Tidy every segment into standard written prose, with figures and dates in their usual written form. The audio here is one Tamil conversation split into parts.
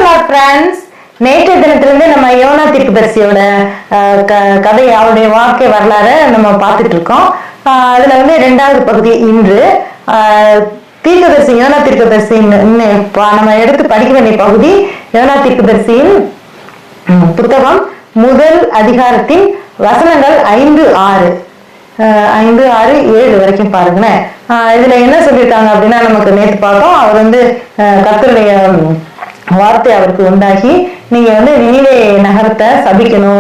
ஃப்ரெண்ட்ஸ், நேற்றைய தினத்திலிருந்து நம்ம யோனா தீர்க்கதரிசியோட கதை, அவருடைய வாழ்க்கை வரலாறு நம்ம பார்த்துட்டு இருக்கோம். அதுல வந்து 2வது பகுதி இன்று. தீர்க்கதரிசி யோனா தீர்க்கதரிசி நம்ம எடுத்து படிக்க வேண்டிய பகுதி யோனா தீர்க்கதரிசியின் புத்தகம் 1 அதிகாரத்தின் வசனங்கள் 5, 6, 7 வரைக்கும் பாருங்களேன். இதுல என்ன சொல்லியிருக்காங்க அப்படின்னா, நமக்கு நேற்று பார்த்தோம், அவர் வந்து கர்த்தருடைய வார்த்தை அவருக்கு உண்டாகி, நீங்க வந்து நினிவே நகரத்தை சபிக்கணும்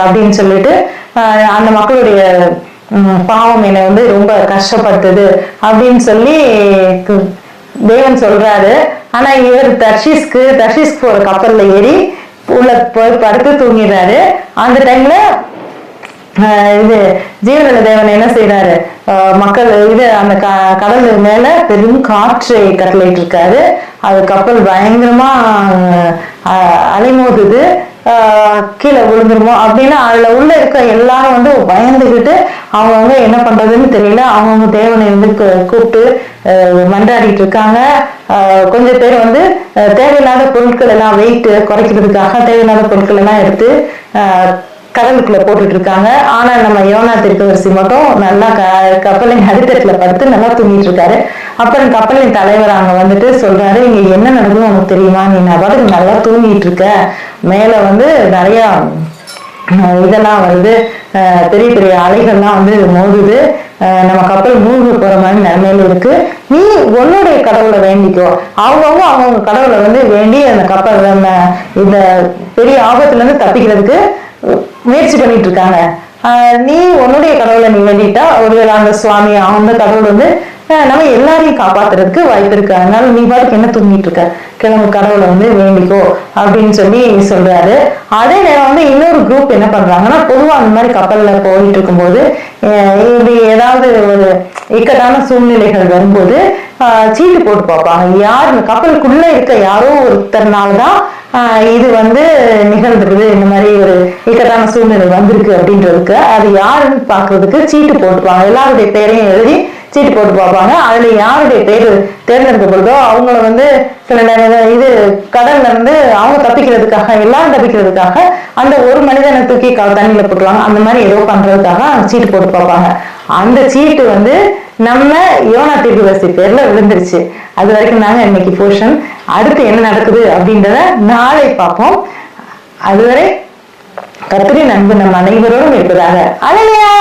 அப்படின்னு சொல்லிட்டு, அந்த மக்களுடைய பாவம் என்னை வந்து ரொம்ப கஷ்டப்படுத்துது அப்படின்னு சொல்லி தேவன் சொல்றாரு. ஆனா இவர் தர்ஷீஸ்க்கு போற கப்பல்ல ஏறி உள்ள போய் படுத்து தூங்கிடுறாரு. அந்த டைம்ல இது ஜீவனுள்ள தேவன் என்ன செய்யறாரு, மக்கள் அந்த கடல் மேல பெரும் காற்றை கட்டளையிட்டு இருக்காரு. அது கப்பல் பயங்கரமா அலைமோதுது, கீழே விழுந்துருமோ அப்படின்னு அதுல உள்ள இருக்க எல்லாரும் வந்து பயந்துகிட்டு அவங்க என்ன பண்றதுன்னு தெரியல. அவங்கவுங்க தேவனை வந்து கூப்பிட்டு மன்றாடிட்டு இருக்காங்க. கொஞ்சம் பேர் வந்து தேவையில்லாத பொருட்கள் எல்லாம் வெயிட் குறைக்கிறதுக்காக தேவையில்லாத பொருட்கள் எல்லாம் எடுத்து கடலுக்குள்ள போட்டுட்டு இருக்காங்க. ஆனா நம்ம யோனா தீர்க்கதரிசி மட்டும் நல்லா கப்பலின் அடித்தட்டுல படுத்து நல்லா தூங்கிட்டு இருக்காரு. அப்புறம் கப்பலின் தலைவர் அங்க வந்துட்டு சொல்றாரு, இங்க என்ன நடக்குதுன்னு உனக்கு தெரியுமா? நீ பாட்டுக்கு நல்லா தூங்கிட்டு இருக்க, மேல வந்து நிறைய இதெல்லாம் வருது, பெரிய பெரிய அலைகள்லாம் வந்து மோதுது, நம்ம கப்பல் மூழ்கி போற மாதிரி நிலைமையில இருக்கு, நீ உன்னுடைய கடவுளை வேண்டிக்கோ. அவங்கவுங்க கடவுளை வந்து வேண்டி அந்த கப்பல் இந்த பெரிய ஆபத்துல இருந்து தப்பிக்கிறதுக்கு முயற்சி பண்ணிட்டு இருக்காங்க. நீ உன்னுடைய கடவுளை நீ வேண்டிட்டா ஒருவேளை அந்த சுவாமி அந்த கடவுள் வந்து நம்ம எல்லாரையும் காப்பாத்துறதுக்கு வாய்ப்பு இருக்கு. அதனால நீ பாட்டுக்கு என்ன தூங்கிட்டு இருக்க, கிளம்பு, கடவுளை வந்து வேண்டிக்கோ அப்படின்னு சொல்லி சொல்றாரு. அதே நேரம் வந்து இன்னொரு குரூப் என்ன பண்றாங்கன்னா, பொதுவா அந்த மாதிரி கப்பல்ல போயிட்டு இருக்கும்போது இப்படி ஏதாவது ஒரு இக்கட்டான சூழ்நிலைகள் வரும்போது சீட்டு போட்டு பார்ப்பாங்க. யார் இந்த கப்பலுக்குள்ள இருக்க யாரோ ஒருத்தர்னாலதான் இது வந்து நிகழ்ந்துருக்குது, இந்த மாதிரி ஒரு இக்கட்டான சூழ்நிலை வந்திருக்கு அப்படின்றதுக்கு அது யாருன்னு பாக்குறதுக்கு சீட்டு போட்டுப்பாங்க. எல்லாருடைய பேரையும் எழுதி சீட்டு போட்டு பார்ப்பாங்க. அதுல யாருடைய பேரு தேர்ந்தெடுக்கப்படுதோ அவங்கள வந்து சில நேரம் இது கடல்ல இருந்து அவங்க தப்பிக்கிறதுக்காக, எல்லாரும் தப்பிக்கிறதுக்காக அந்த ஒரு மனிதனை தூக்கி தண்ணியில போட்டுருவாங்க. அந்த மாதிரி ஏதோ பண்றதுக்காக சீட்டு போட்டு பார்ப்பாங்க. அந்த சீட்டு வந்து நம்ம யோனா தீர்க்கதரிசி பேர்ல விழுந்துருச்சு. அது வரைக்கும் நாங்க இன்னைக்கு போர்ஷன். அடுத்து என்ன நடக்குது அப்படின்றத நாளை பார்ப்போம். அதுவரை கர்த்தரின் அன்பு நம் அனைவரோடும் இருப்பதாக. அல்லேலூயா.